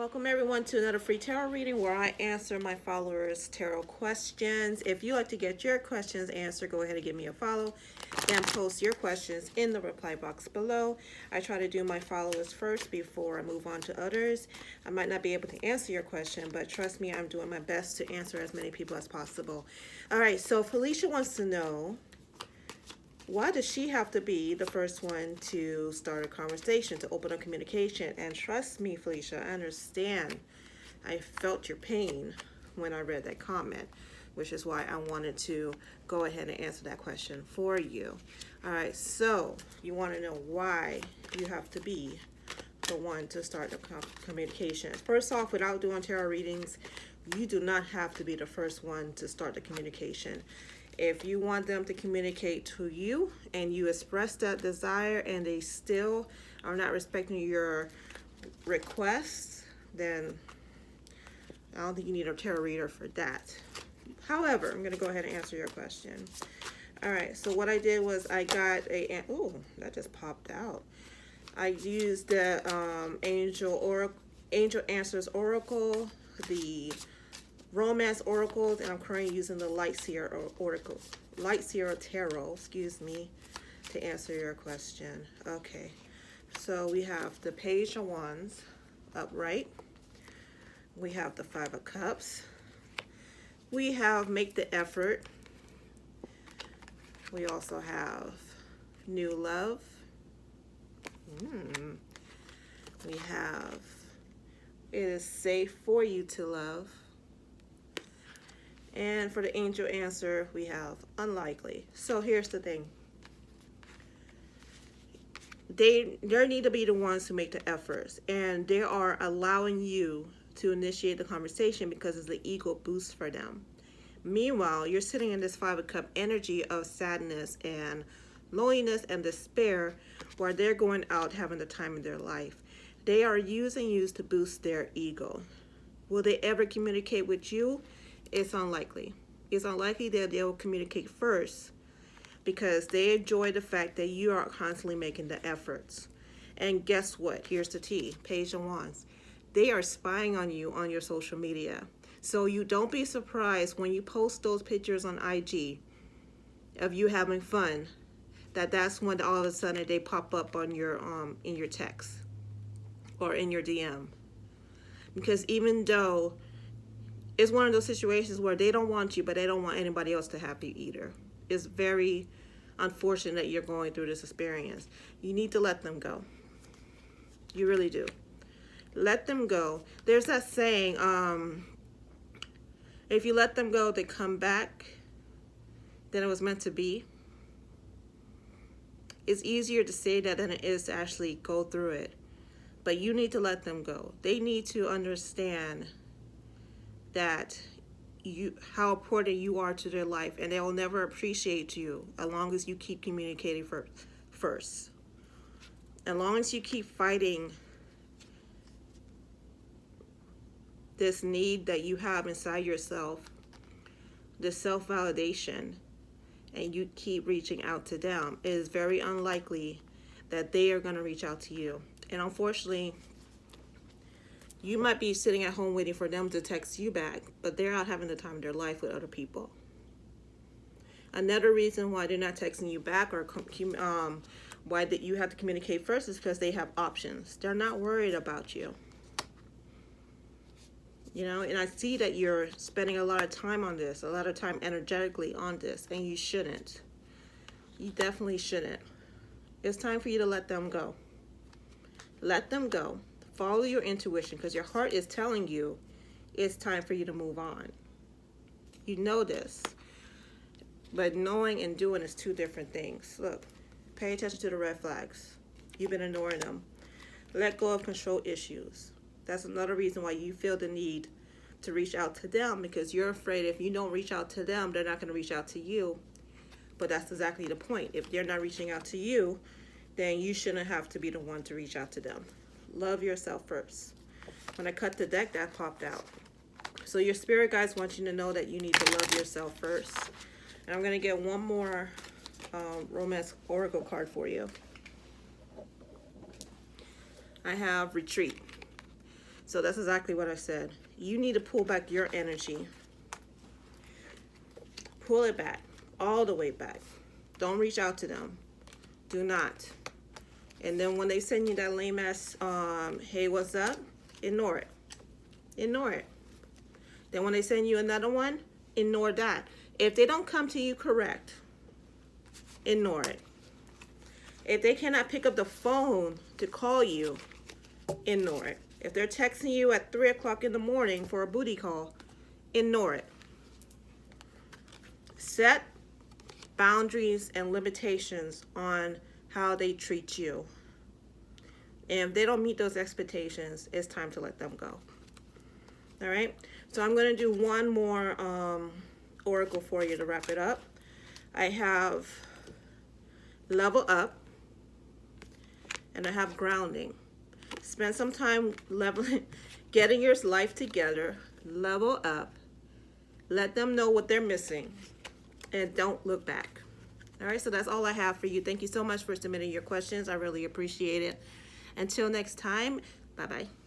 Welcome everyone to another free tarot reading where I answer my followers' tarot questions. If you like to get your questions answered, go ahead and give me a follow. Then post your questions in the reply box below. I try to do my followers first before I move on to others. I might not be able to answer your question, but trust me, I'm doing my best to answer as many people as possible. All right, so Felicia wants to know, why does she have to be the first one to start a conversation, to open up communication? And trust me, Felicia, I understand. I felt your pain when I read that comment, which is why I wanted to go ahead and answer that question for you. All right, so you want to know why you have to be the one to start the communication. First off, without doing tarot readings, you do not have to be the first one to start the communication. If you want them to communicate to you and you express that desire and they still are not respecting your requests, then I don't think you need a tarot reader for that. However, I'm going to go ahead and answer your question. All right, so what I did was I got oh, that just popped out. I used the Angel Answers Oracle, the Romance Oracles, and I'm currently using the Seer Tarot, to answer your question. Okay, so we have the Page of Wands upright. We have the Five of Cups. We have Make the Effort. We also have New Love. We have It Is Safe for You to Love. And for the angel answer, we have unlikely. So here's the thing. They need to be the ones who make the efforts. And they are allowing you to initiate the conversation because it's the ego boost for them. Meanwhile, you're sitting in this Five of Cups energy of sadness and loneliness and despair while they're going out having the time of their life. They are using you to boost their ego. Will they ever communicate with you? It's unlikely. It's unlikely that they'll communicate first because they enjoy the fact that you are constantly making the efforts. And guess what? Here's the tea. Page of Wands. They are spying on you on your social media. So you don't be surprised when you post those pictures on IG of you having fun, that's when all of a sudden they pop up on your in your text or in your DM. Because even though it's one of those situations where they don't want you, but they don't want anybody else to have you either. It's very unfortunate that you're going through this experience. You need to let them go. You really do. Let them go. There's that saying, if you let them go, they come back, then it was meant to be. It's easier to say that than it is to actually go through it. But you need to let them go. They need to understand that how important you are to their life, and they will never appreciate you as long as you keep communicating first. As long as you keep fighting this need that you have inside yourself, the self-validation, and you keep reaching out to them, it is very unlikely that they are going to reach out to you. And unfortunately, you might be sitting at home waiting for them to text you back, but they're out having the time of their life with other people. Another reason why they're not texting you back or why that you have to communicate first is because they have options. They're not worried about you. You know, and I see that you're spending a lot of time on this, a lot of time energetically on this, and you shouldn't. You definitely shouldn't. It's time for you to let them go. Let them go. Follow your intuition because your heart is telling you it's time for you to move on. You know this. But knowing and doing is two different things. Look, pay attention to the red flags. You've been ignoring them. Let go of control issues. That's another reason why you feel the need to reach out to them, because you're afraid if you don't reach out to them, they're not going to reach out to you. But that's exactly the point. If they're not reaching out to you, then you shouldn't have to be the one to reach out to them. Love yourself first. When I cut the deck, that popped out. So your spirit guides want you to know that you need to love yourself first. And I'm going to get one more Romance Oracle card for you. I have Retreat. So that's exactly what I said. You need to pull back your energy. Pull it back, all the way back. Don't reach out to them. Do not. And then when they send you that lame ass, hey, what's up? Ignore it. Ignore it. Then when they send you another one, ignore that. If they don't come to you correct, ignore it. If they cannot pick up the phone to call you, ignore it. If they're texting you at 3 o'clock in the morning for a booty call, ignore it. Set boundaries and limitations on how they treat you. And if they don't meet those expectations, it's time to let them go. All right, so I'm going to do one more oracle for you to wrap it up. I have level up, and I have grounding. Spend some time leveling, getting your life together, level up, let them know what they're missing, and don't look back. All right, so that's all I have for you. Thank you so much for submitting your questions. I really appreciate it. Until next time, bye-bye.